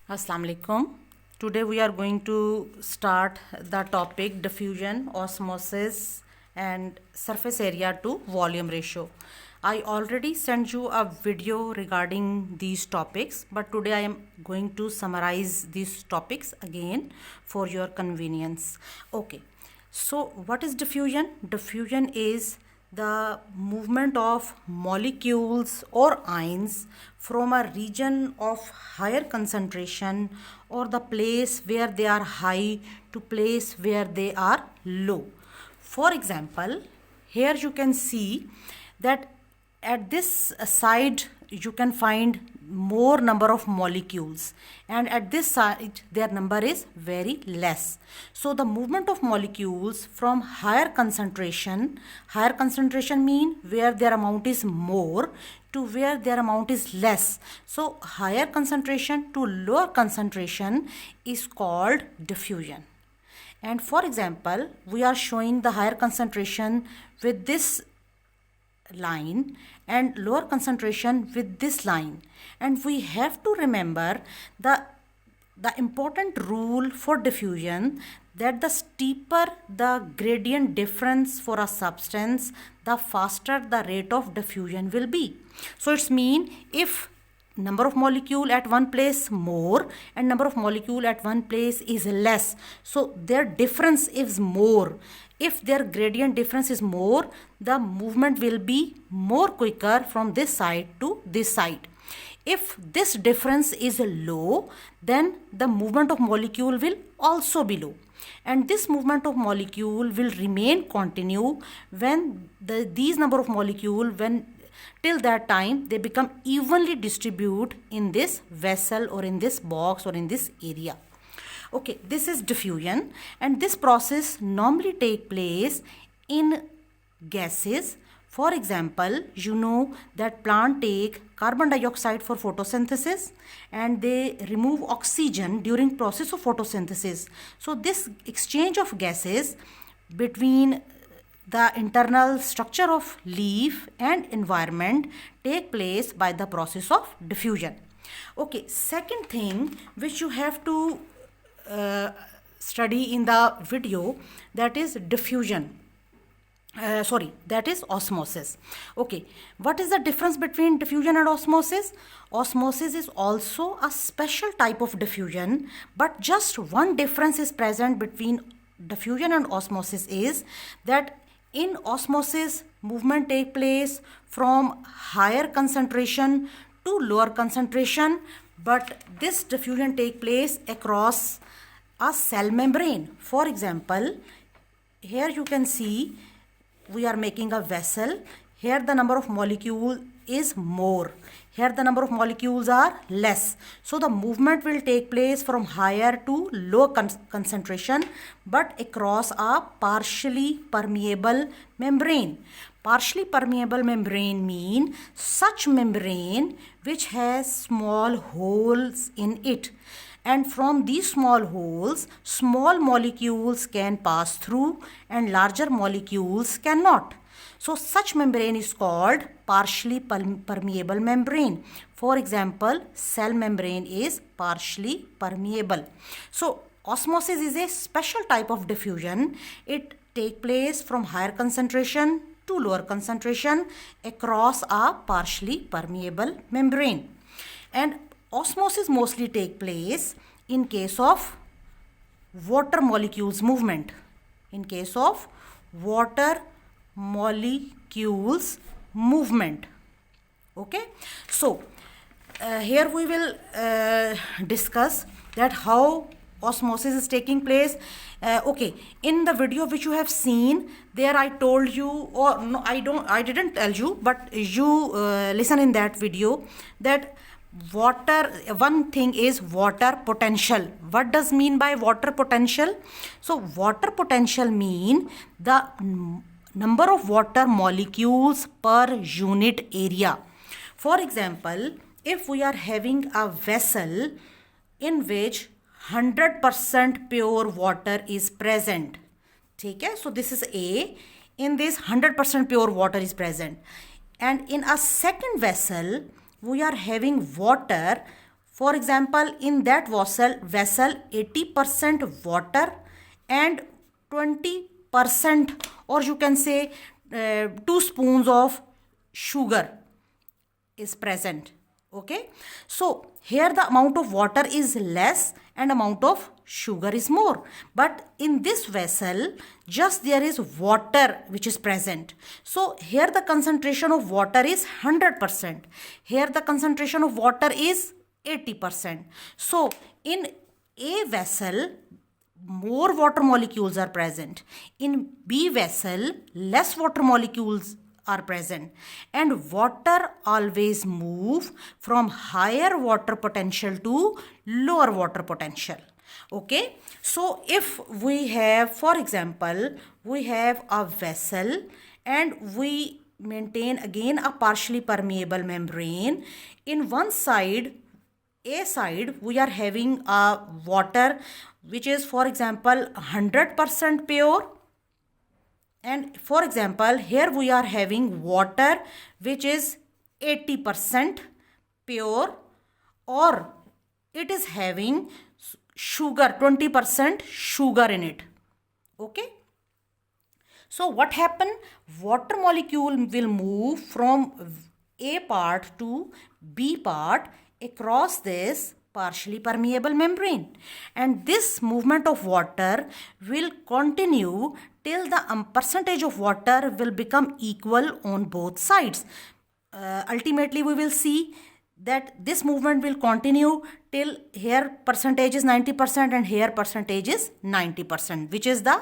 Assalamu alaikum. Today we are going to start the topic diffusion, osmosis and surface area to volume ratio. I already sent you a video regarding these topics, but today I am going to summarize these topics again for your convenience. Okay. So what is diffusion? Diffusion is the movement of molecules or ions from a region of higher concentration or the place where they are high to place where they are low. For example, here you can see that at this side you can find more number of molecules, and at this side their number is very less. So the movement of molecules from higher concentration mean where their amount is more to where their amount is less. So higher concentration to lower concentration is called diffusion. And for example, we are showing the higher concentration with this line and lower concentration with this line, and we have to remember the important rule for diffusion, that the steeper the gradient difference for a substance, the faster the rate of diffusion will be. So it's mean if number of molecule at one place more and number of molecule at one place is less, so their difference is more. If their gradient difference is more, the movement will be more quicker from this side to this side. If this difference is low, then the movement of molecule will also be low, and this movement of molecule will remain continue when these number of molecule, when till that time they become evenly distributed in this vessel or in this box or in this area. Okay, this is diffusion, and this process normally take place in gases. For example, you know that plant take carbon dioxide for photosynthesis and they remove oxygen during process of photosynthesis. So this exchange of gases between the internal structure of leaf and environment take place by the process of diffusion. Okay, second thing which you have to study in the video, that is diffusion. That is osmosis. Okay, what is the difference between diffusion and osmosis? Osmosis is also a special type of diffusion, but just one difference is present between diffusion and osmosis is that in osmosis movement take place from higher concentration to lower concentration, but this diffusion take place across a cell membrane. For example, here you can see we are making a vessel. Here the number of molecule is more, here the number of molecules are less. So the movement will take place from higher to low concentration, but across a partially permeable membrane. Partially permeable membrane mean such membrane which has small holes in it, and from these small holes small molecules can pass through and larger molecules cannot. So such membrane is called partially permeable membrane. For example, cell membrane is partially permeable. So osmosis is a special type of diffusion. It take place from higher concentration to lower concentration across a partially permeable membrane. And osmosis mostly take place in case of water molecules movement. In case of water molecules movement. Okay, so here we will discuss that how osmosis is taking place. Okay, in the video which you have seen, there I told you, or no, I didn't tell you, but you listen in that video, that water, one thing is water potential. What does mean by water potential? So water potential mean the number of water molecules per unit area. For example, if we are having a vessel in which 100% pure water is present, okay, so this is A, in this 100% pure water is present, and in a second vessel we are having water For example, in that vessel 80% water and 20%, or you can say 2 spoons of sugar is present. Okay, so here the amount of water is less and amount of sugar is more, but in this vessel just there is water which is present. So here the concentration of water is 100%, here the concentration of water is 80%. So in A vessel more water molecules are present, in B vessel less water molecules are present, and water always move from higher water potential to lower water potential. Okay, so if we have, for example, we have a vessel and we maintain again a partially permeable membrane. In one side, A side, we are having a water which is, for example, 100% pure, and for example here we are having water which is 80% pure, or it is having sugar, 20% sugar in it. Okay, so what happen, water molecule will move from A part to B part across this partially permeable membrane, and this movement of water will continue till the percentage of water will become equal on both sides. Ultimately we will see that this movement will continue till here percentage is 90% and here percentage is 90%, which is the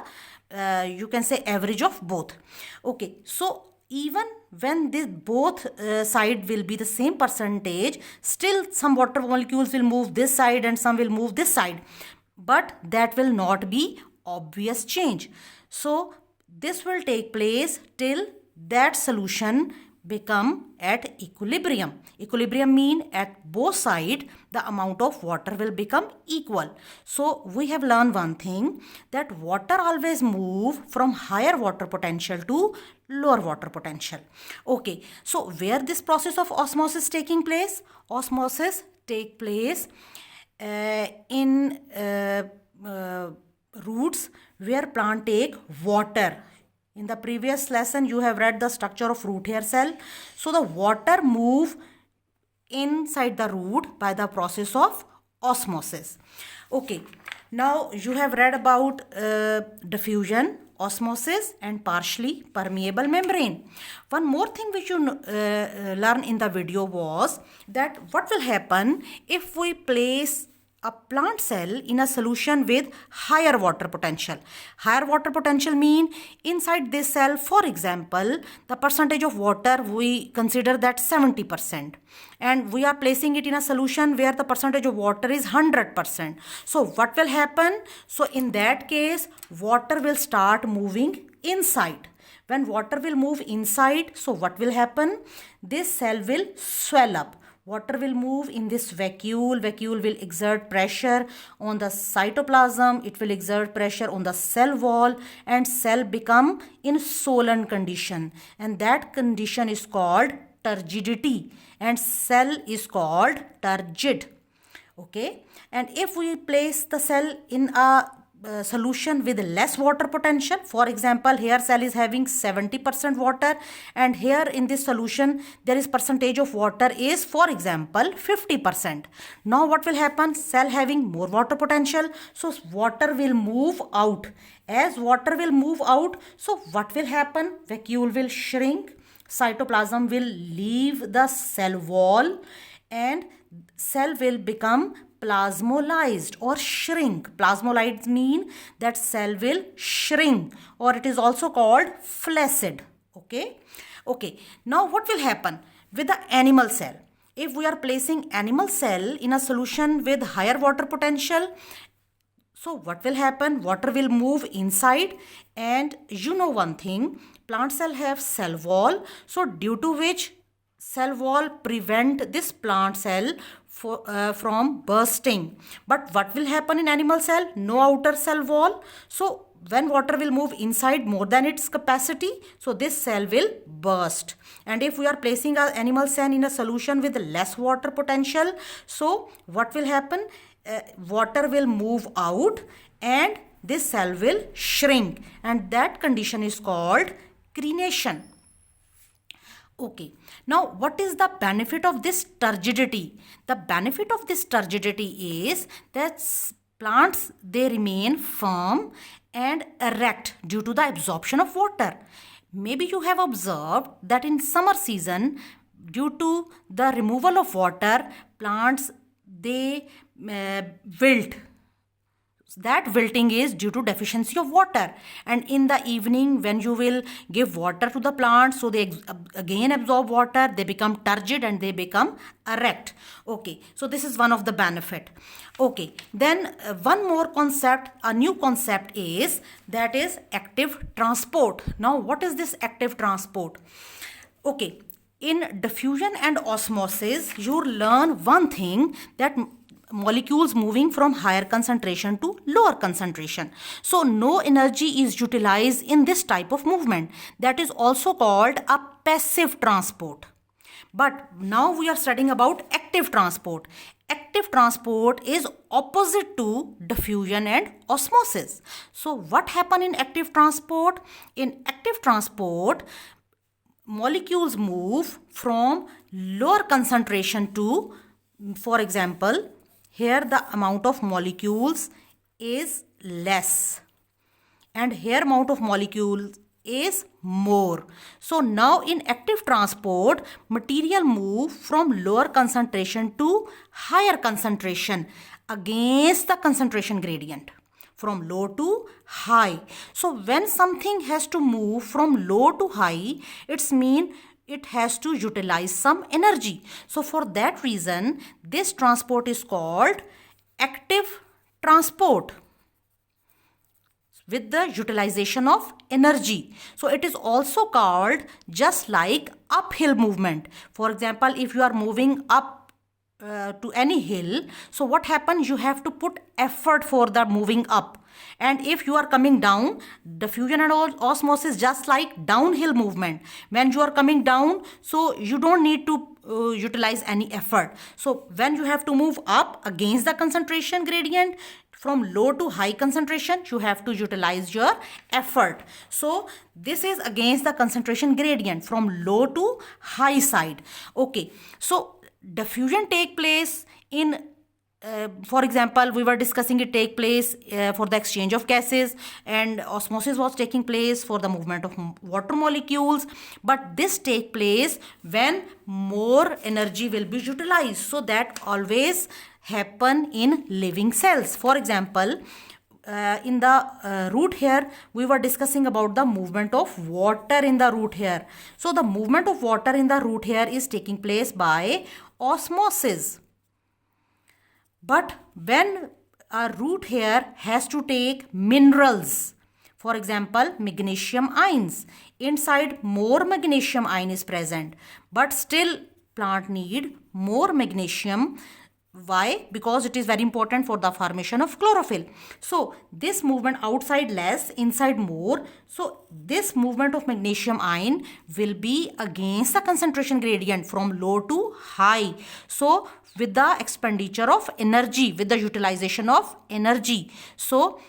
you can say average of both. Okay, so even when this both side will be the same percentage, still some water molecules will move this side and some will move this side, but that will not be obvious change. So this will take place till that solution become at equilibrium. Equilibrium mean at both sides the amount of water will become equal. So we have learned one thing, that water always move from higher water potential to lower water potential. Okay, so where this process of osmosis taking place? Osmosis take place in roots where plant take water. In the previous lesson you have read the structure of root hair cell. So the water move inside the root by the process of osmosis. Okay, now you have read about diffusion, osmosis and partially permeable membrane. One more thing which you learn in the video was that what will happen if we place a plant cell in a solution with higher water potential. Higher water potential mean inside this cell, for example, the percentage of water we consider that 70%, and we are placing it in a solution where the percentage of water is 100%. So what will happen? So in that case water will start moving inside. When water will move inside, so what will happen? This cell will swell up. Water will move in this vacuole. Vacuole will exert pressure on the cytoplasm. It will exert pressure on the cell wall, and cell become in swollen condition. And that condition is called turgidity, and cell is called turgid. Okay. And if we place the cell in a solution with less water potential, for example here cell is having 70% water, and here in this solution there is percentage of water is, for example, 50%. Now what will happen? Cell having more water potential, so water will move out. As water will move out, so what will happen? Vacuole will shrink, cytoplasm will leave the cell wall, and cell will become plasmolized or shrink. Plasmolized mean that cell will shrink, or it is also called flaccid. Okay. Okay. Now what will happen with the animal cell? If we are placing animal cell in a solution with higher water potential, so what will happen? Water will move inside, and you know one thing, plant cell have cell wall, so due to which cell wall prevent this plant cell from bursting. But what will happen in animal cell? No outer cell wall, so when water will move inside more than its capacity, so this cell will burst. And if we are placing our animal cell in a solution with less water potential, so what will happen? Water will move out and this cell will shrink, and that condition is called crenation. Okay, now what is the benefit of this turgidity? The benefit of this turgidity is that plants, they remain firm and erect due to the absorption of water. Maybe you have observed that in summer season, due to the removal of water, plants, they wilt. That wilting is due to deficiency of water, and in the evening when you will give water to the plants, so they again absorb water, they become turgid and they become erect. Okay, so this is one of the benefit. Okay, then one more concept, a new concept is, that is active transport. Now what is this active transport? Okay, in diffusion and osmosis you learn one thing, that molecules moving from higher concentration to lower concentration. So no energy is utilized in this type of movement. That is also called a passive transport. But now we are studying about active transport. Active transport is opposite to diffusion and osmosis. So what happen in active transport? In active transport, molecules move from lower concentration to, for example, here the amount of molecules is less and here amount of molecules is more. So now in active transport, material move from lower concentration to higher concentration against the concentration gradient, from low to high. So when something has to move from low to high, it's mean it has to utilize some energy. So for that reason, this transport is called active transport with the utilization of energy. So it is also called just like uphill movement. For example, if you are moving up to any hill, so what happens? You have to put effort for the moving up. And if you are coming down, diffusion and osmosis just like downhill movement. When you are coming down, so you don't need to utilize any effort. So when you have to move up against the concentration gradient, from low to high concentration, you have to utilize your effort. So this is against the concentration gradient from low to high side. Okay, so diffusion take place in for example, we were discussing it take place for the exchange of gases, and osmosis was taking place for the movement of water molecules. But this take place when more energy will be utilized. So that always happen in living cells. For example, in the root hair, we were discussing about the movement of water in the root hair. So the movement of water in the root hair is taking place by osmosis. But when a root hair has to take minerals, for example, magnesium ions, inside more magnesium ion is present, but still plant need more magnesium. Why? Because it is very important for the formation of chlorophyll. So this movement outside less, inside more. So this movement of magnesium ion will be against the concentration gradient from low to high. So with the expenditure of energy, with the utilization of energy. So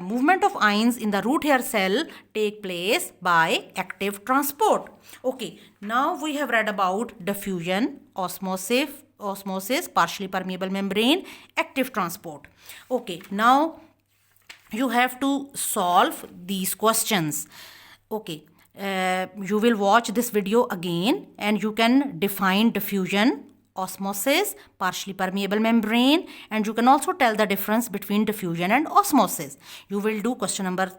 movement of ions in the root hair cell take place by active transport. Okay, now we have read about diffusion, osmosis, partially permeable membrane, active transport. Okay, now you have to solve these questions. Okay, you will watch this video again and you can define diffusion, osmosis, partially permeable membrane, and you can also tell the difference between diffusion and osmosis. You will do question number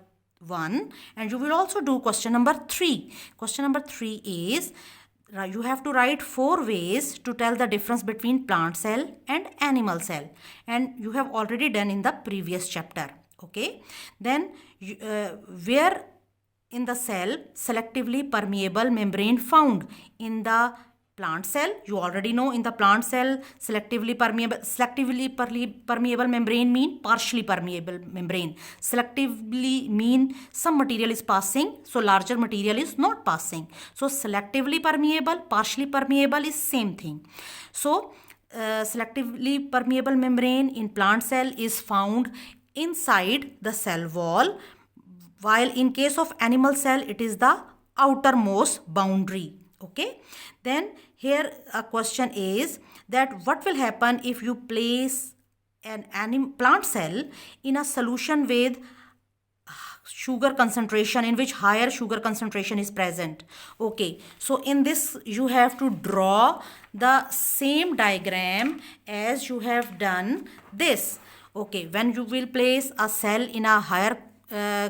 1 and you will also do question number 3. Question number 3 is, you have to write 4 ways to tell the difference between plant cell and animal cell, and you have already done in the previous chapter. Okay, then where in the cell selectively permeable membrane found? In the Plant cell, you already know, in the plant cell, selectively permeable membrane mean partially permeable membrane. Selectively mean some material is passing, so larger material is not passing. So selectively permeable, partially permeable is same thing. So selectively permeable membrane in plant cell is found inside the cell wall, while in case of animal cell it is the outermost boundary. Okay, then here a question is that what will happen if you place an plant cell in a solution with sugar concentration, in which higher sugar concentration is present. Okay, so in this you have to draw the same diagram as you have done this. Okay, when you will place a cell in a higher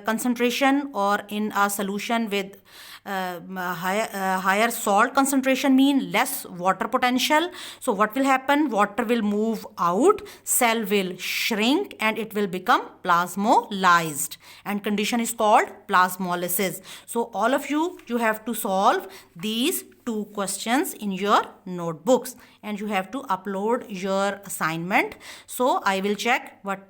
concentration or in a solution with higher salt concentration, mean less water potential. So what will happen? Water will move out, cell will shrink, and it will become plasmolyzed, and condition is called plasmolysis. So all of you have to solve these two questions in your notebooks, and you have to upload your assignment. So I will check what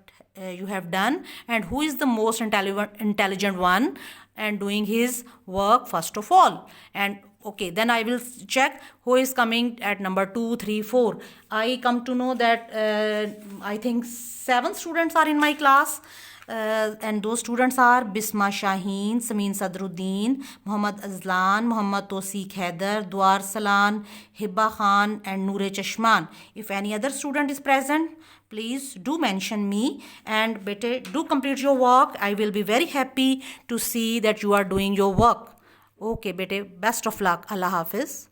you have done and who is the most intelligent one and doing his work first of all. And okay, then I will check who is coming at number 2, 3, 4. I come to know that I think 7 students are in my class. And those students are Bisma Shaheen, Sameen Sadruddin, Muhammad Azlan, Muhammad Tosiq Haider, Dwar Salan, Hibba Khan, and Noore Chashman. If any other student is present, please do mention me, and bete do complete your work. I will be very happy to see that you are doing your work. Okay bete, best of luck. Allah Hafiz.